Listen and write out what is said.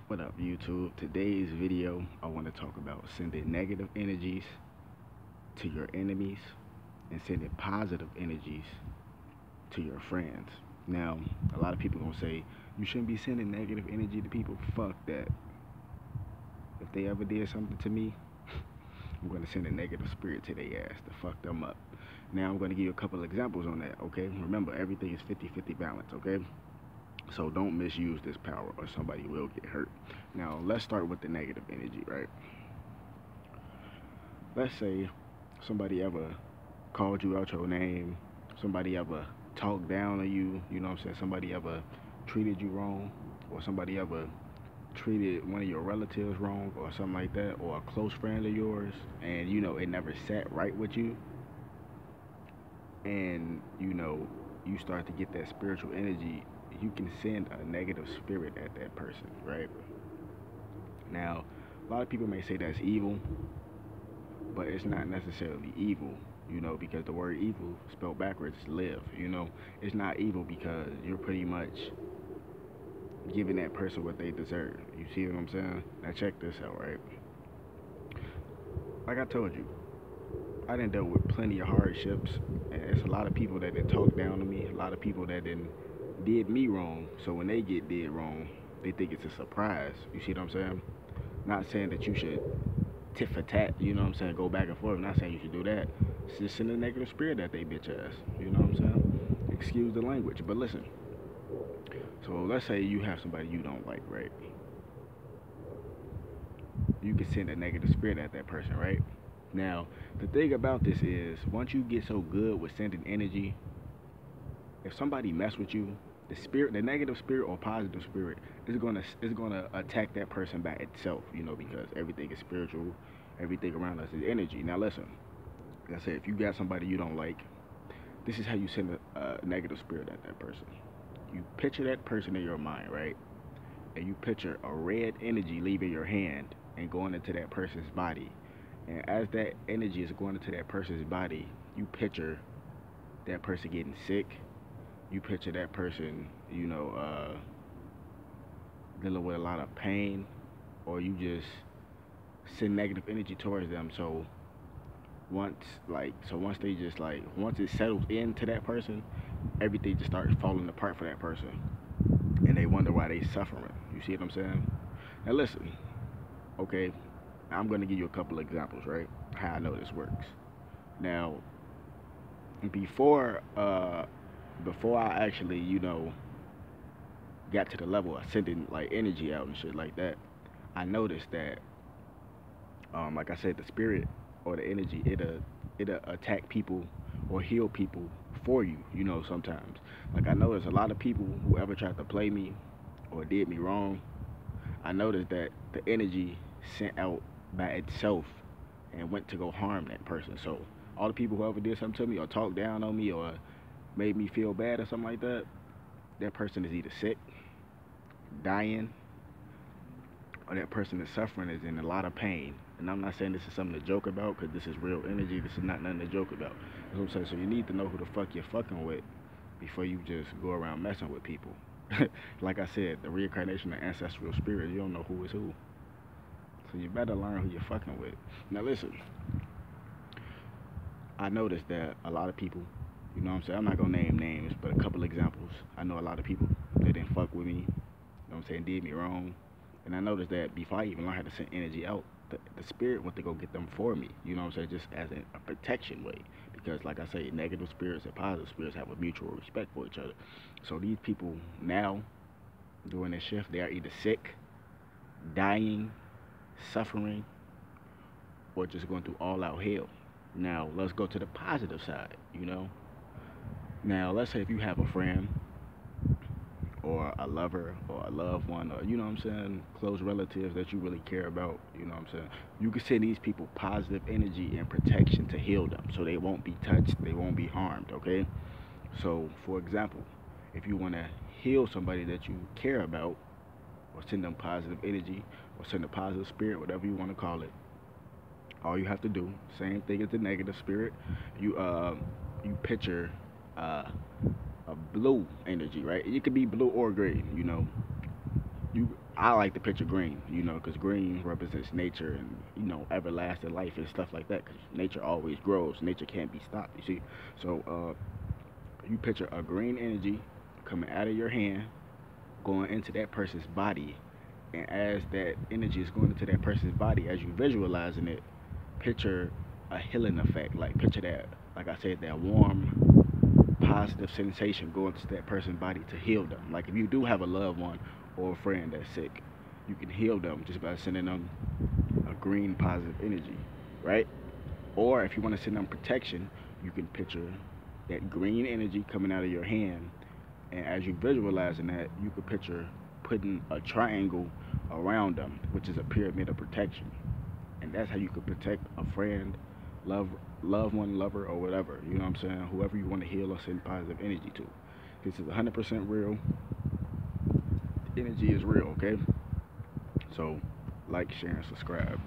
What up, YouTube? Today's video, I want to talk about sending negative energies to your enemies and sending positive energies to your friends. Now, a lot of people gonna say you shouldn't be sending negative energy to people. Fuck that. If they ever did something to me, I'm gonna send a negative spirit to their ass to fuck them up. Now, I'm gonna give you a couple examples on that. Okay? Remember, everything is 50-50 balance. Okay? So don't misuse this power or somebody will get hurt. Now, let's start with the negative energy, right? Let's say somebody ever called you out your name, somebody ever talked down on you, you know what I'm saying? Somebody ever treated you wrong, or somebody ever treated one of your relatives wrong, or something like that, or a close friend of yours, and it never sat right with you, and you start to get that spiritual energy, you can send a negative spirit at that person, right? Now, a lot of people may say that's evil, but it's not necessarily evil, because the word evil spelled backwards is live, It's not evil because you're pretty much giving that person what they deserve. You see what I'm saying? Now check this out, right? Like I told you, I done dealt with plenty of hardships, and it's a lot of people that done talk down to me, a lot of people that did me wrong. So when they get did wrong, they think it's a surprise. You see what I'm saying? Not saying that you should tit for tat, you know what I'm saying, go back and forth. I'm not saying you should do that. It's just send a negative spirit at they bitch ass. You know what I'm saying? Excuse the language. But listen, so let's say you have somebody you don't like, right? You can send a negative spirit at that person, right? Now, the thing about this is, once you get so good with sending energy, if somebody mess with you, the spirit, the negative spirit or positive spirit, is gonna attack that person by itself, because everything is spiritual, everything around us is energy. Now listen, like I said, if you got somebody you don't like, this is how you send a negative spirit at that person. You picture that person in your mind, right? And you picture a red energy leaving your hand and going into that person's body. And as that energy is going into that person's body, you picture that person getting sick. You picture that person, dealing with a lot of pain, or you just send negative energy towards them. So once they just once it settles into that person, everything just starts falling apart for that person, and they wonder why they suffering. You see what I'm saying? Now listen, okay, I'm gonna give you a couple examples, right? How I know this works. Now, before before I actually, got to the level of sending like energy out and shit like that, I noticed that, like I said, the spirit or the energy, it'll attack people or heal people for you. Sometimes, like I noticed a lot of people who ever tried to play me or did me wrong, I noticed that the energy sent out by itself and went to go harm that person. So all the people who ever did something to me or talked down on me or made me feel bad or something like that, that person is either sick, dying, or that person is suffering, is in a lot of pain. And I'm not saying this is something to joke about, because this is real energy. This is not nothing to joke about. That's what I'm saying. So you need to know who the fuck you're fucking with before you just go around messing with people. Like I said, the reincarnation of ancestral spirits, you don't know who is who. So you better learn who you're fucking with. Now listen, I noticed that a lot of people, what I'm saying, I'm not gonna name names, but a couple examples. I know a lot of people that didn't fuck with me, what I'm saying, did me wrong. And I noticed that before I even learned how to send energy out, the spirit went to go get them for me, what I'm saying, just as a protection way. Because like I say, negative spirits and positive spirits have a mutual respect for each other. So these people now, during this shift, they are either sick, dying, suffering, or just going through all out hell. Now let's go to the positive side. Now let's say if you have a friend or a lover or a loved one, or what I'm saying, close relatives that you really care about, what I'm saying, you can send these people positive energy and protection to heal them so they won't be touched, they won't be harmed, okay? So for example, if you want to heal somebody that you care about, or send them positive energy, or send a positive spirit, whatever you want to call it, all you have to do, same thing as the negative spirit, you picture a blue energy, right? It could be blue or green, You I like to picture green, you know, because green represents nature and, you know, everlasting life and stuff like that. Because nature always grows. Nature can't be stopped, you see. So you picture a green energy coming out of your hand, going into that person's body. And as that energy is going into that person's body, as you visualizing it, picture a healing effect. Like picture that, like I said, that warm, positive sensation going to that person's body to heal them. Like if you do have a loved one or a friend that's sick, you can heal them just by sending them a green positive energy, right? Or if you want to send them protection, you can picture that green energy coming out of your hand, and as you visualizing that, you could picture putting a triangle around them, which is a pyramid of protection, and that's how you could protect a friend, love, loved one, lover, or whatever. You know what I'm saying? Whoever you want to heal or send positive energy to. This is 100% real. Energy is real. Okay. So, like, share, and subscribe.